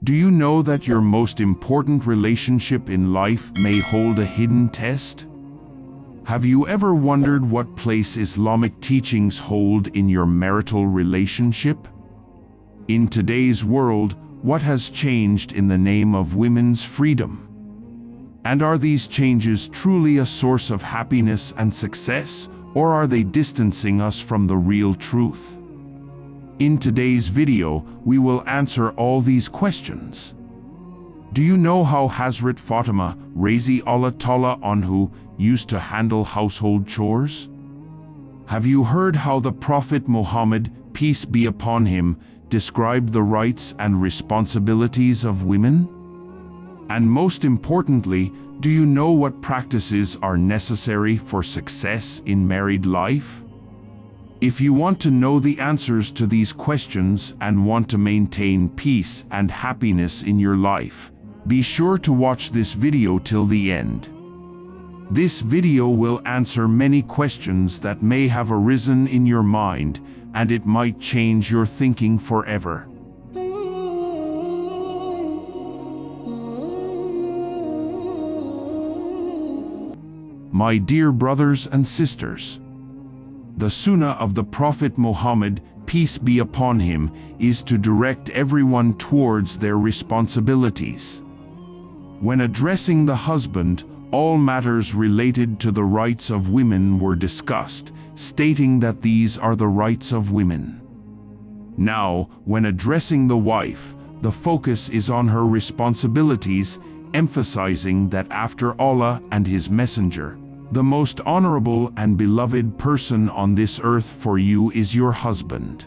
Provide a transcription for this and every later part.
Do you know that your most important relationship in life may hold a hidden test? Have you ever wondered what place Islamic teachings hold in your marital relationship? In today's world, what has changed in the name of women's freedom? And are these changes truly a source of happiness and success, or are they distancing us from the real truth? In today's video, we will answer all these questions. Do you know how Hazrat Fatimah, Razi Allah Ta'ala anhu, used to handle household chores? Have you heard how the Prophet Muhammad, peace be upon him, described the rights and responsibilities of women? And most importantly, do you know what practices are necessary for success in married life? If you want to know the answers to these questions and want to maintain peace and happiness in your life, be sure to watch this video till the end. This video will answer many questions that may have arisen in your mind, and it might change your thinking forever. My dear brothers and sisters, the Sunnah of the Prophet Muhammad, peace be upon him, is to direct everyone towards their responsibilities. When addressing the husband, all matters related to the rights of women were discussed, stating that these are the rights of women. Now, when addressing the wife, the focus is on her responsibilities, emphasizing that after Allah and His Messenger, the most honorable and beloved person on this earth for you is your husband.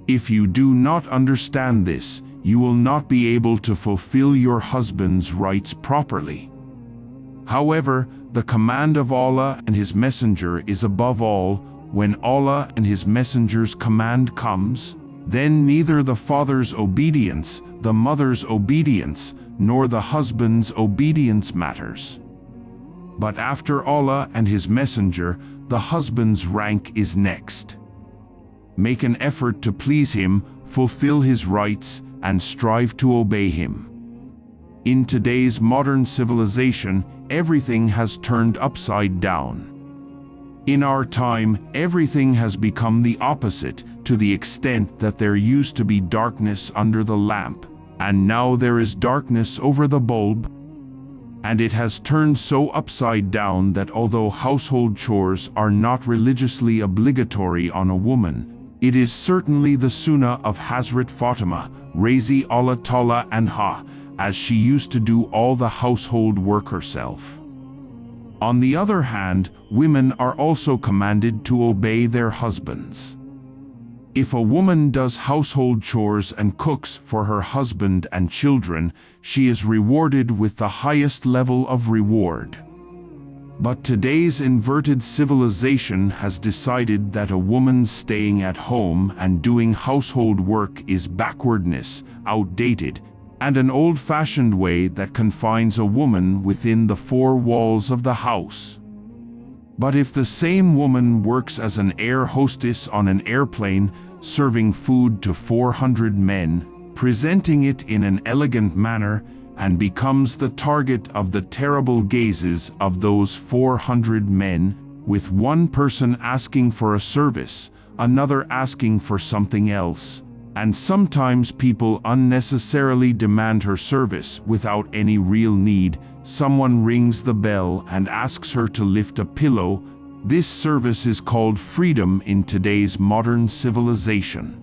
If you do not understand this, you will not be able to fulfill your husband's rights properly. However, the command of Allah and His Messenger is above all. When Allah and His Messenger's command comes, then neither the father's obedience, the mother's obedience, nor the husband's obedience matters. But after Allah and His Messenger, the husband's rank is next. Make an effort to please Him, fulfill His rights, and strive to obey Him. In today's modern civilization, everything has turned upside down. In our time, everything has become the opposite, to the extent that there used to be darkness under the lamp, and now there is darkness over the bulb. And it has turned so upside down that although household chores are not religiously obligatory on a woman, it is certainly the Sunnah of Hazrat Fatimah, Razi Allah Ta'ala anha, as she used to do all the household work herself. On the other hand, women are also commanded to obey their husbands. If a woman does household chores and cooks for her husband and children, she is rewarded with the highest level of reward. But today's inverted civilization has decided that a woman staying at home and doing household work is backwardness, outdated, and an old-fashioned way that confines a woman within the four walls of the house. But if the same woman works as an air hostess on an airplane, serving food to 400 men, presenting it in an elegant manner, and becomes the target of the terrible gazes of those 400 men, with one person asking for a service, another asking for something else, and sometimes people unnecessarily demand her service without any real need. Someone rings the bell and asks her to lift a pillow. This service is called freedom in today's modern civilization.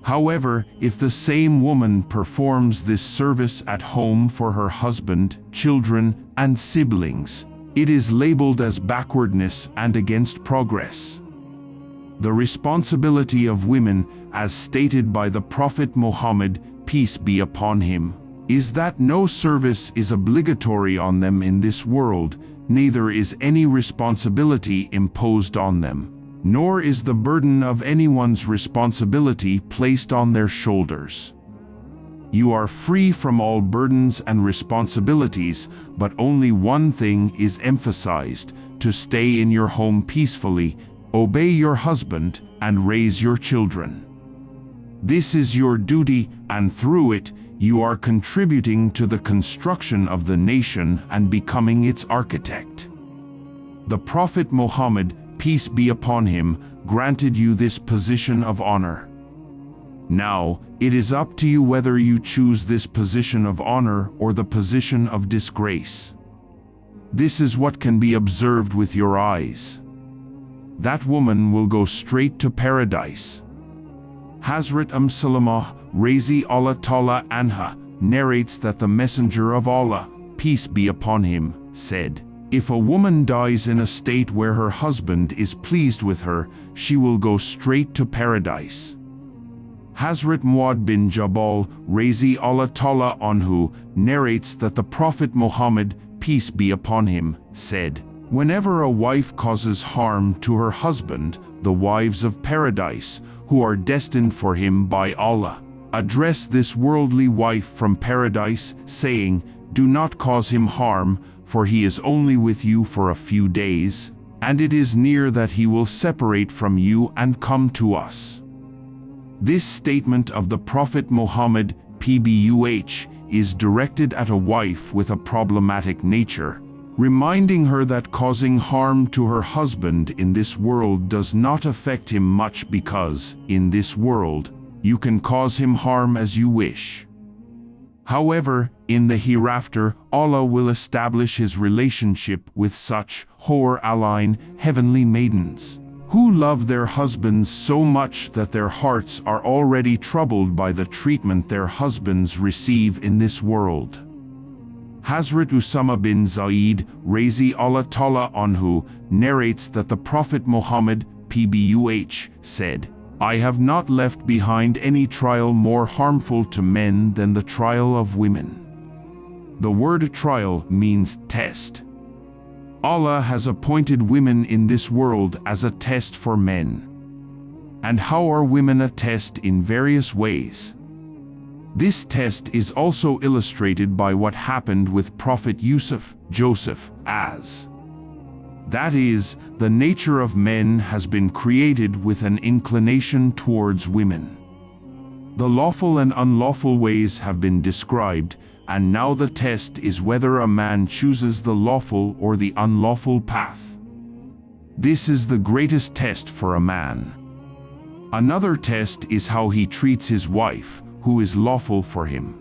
However, if the same woman performs this service at home for her husband, children, and siblings, it is labeled as backwardness and against progress. The responsibility of women, as stated by the Prophet Muhammad, peace be upon him, is that no service is obligatory on them in this world, neither is any responsibility imposed on them, nor is the burden of anyone's responsibility placed on their shoulders. You are free from all burdens and responsibilities, but only one thing is emphasized: to stay in your home peacefully, obey your husband, and raise your children. This is your duty, and through it, you are contributing to the construction of the nation and becoming its architect. The Prophet Muhammad, peace be upon him, granted you this position of honor. Now, it is up to you whether you choose this position of honor or the position of disgrace. This is what can be observed with your eyes. That woman will go straight to paradise. Hazrat Fatimah, Razi Allah Ta'ala Anha, narrates that the Messenger of Allah, peace be upon him, said, "If a woman dies in a state where her husband is pleased with her, she will go straight to paradise." Hazrat Muad bin Jabal, Razi Allah Ta'ala Anhu, narrates that the Prophet Muhammad, peace be upon him, said, "Whenever a wife causes harm to her husband, the wives of paradise, who are destined for him by Allah, address this worldly wife from paradise, saying, 'Do not cause him harm, for he is only with you for a few days, and it is near that he will separate from you and come to us.'" This statement of the Prophet Muhammad, PBUH, is directed at a wife with a problematic nature, reminding her that causing harm to her husband in this world does not affect him much because, in this world, you can cause him harm as you wish. However, in the hereafter, Allah will establish his relationship with such Hur Alain, heavenly maidens, who love their husbands so much that their hearts are already troubled by the treatment their husbands receive in this world. Hazrat Usama bin Zaid, Razi Allah Ta'ala Anhu, narrates that the Prophet Muhammad, PBUH, said, "I have not left behind any trial more harmful to men than the trial of women." The word trial means test. Allah has appointed women in this world as a test for men. And how are women a test in various ways? This test is also illustrated by what happened with Prophet Joseph, as that is, the nature of men has been created with an inclination towards women. The lawful and unlawful ways have been described, and now the test is whether a man chooses the lawful or the unlawful path. This is the greatest test for a man. Another test is how he treats his wife, who is lawful for him.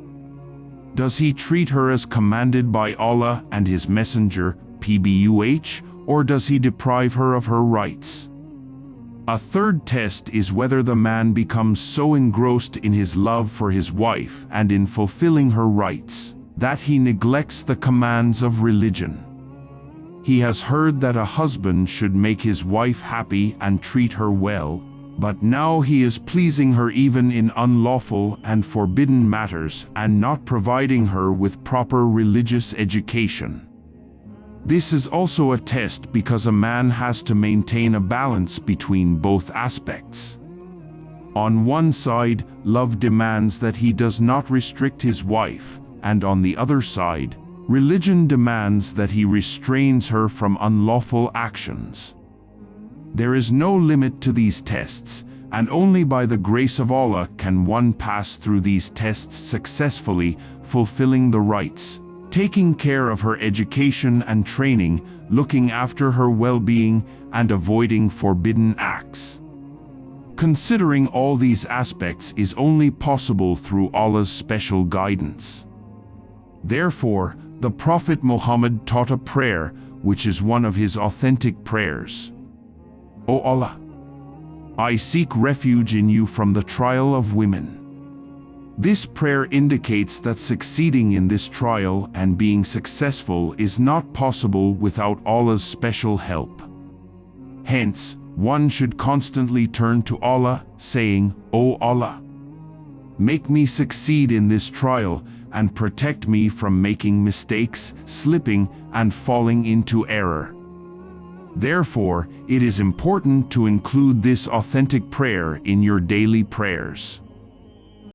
Does he treat her as commanded by Allah and his Messenger, PBUH, or does he deprive her of her rights? A third test is whether the man becomes so engrossed in his love for his wife and in fulfilling her rights, that he neglects the commands of religion. He has heard that a husband should make his wife happy and treat her well, but now he is pleasing her even in unlawful and forbidden matters and not providing her with proper religious education. This is also a test because a man has to maintain a balance between both aspects. On one side, love demands that he does not restrict his wife, and on the other side, religion demands that he restrains her from unlawful actions. There is no limit to these tests, and only by the grace of Allah can one pass through these tests successfully, fulfilling the rights, taking care of her education and training, looking after her well-being, and avoiding forbidden acts. Considering all these aspects is only possible through Allah's special guidance. Therefore, the Prophet Muhammad taught a prayer, which is one of his authentic prayers. O Allah, I seek refuge in you from the trial of women. This prayer indicates that succeeding in this trial and being successful is not possible without Allah's special help. Hence, one should constantly turn to Allah, saying, O Allah, make me succeed in this trial and protect me from making mistakes, slipping, and falling into error. Therefore, it is important to include this authentic prayer in your daily prayers.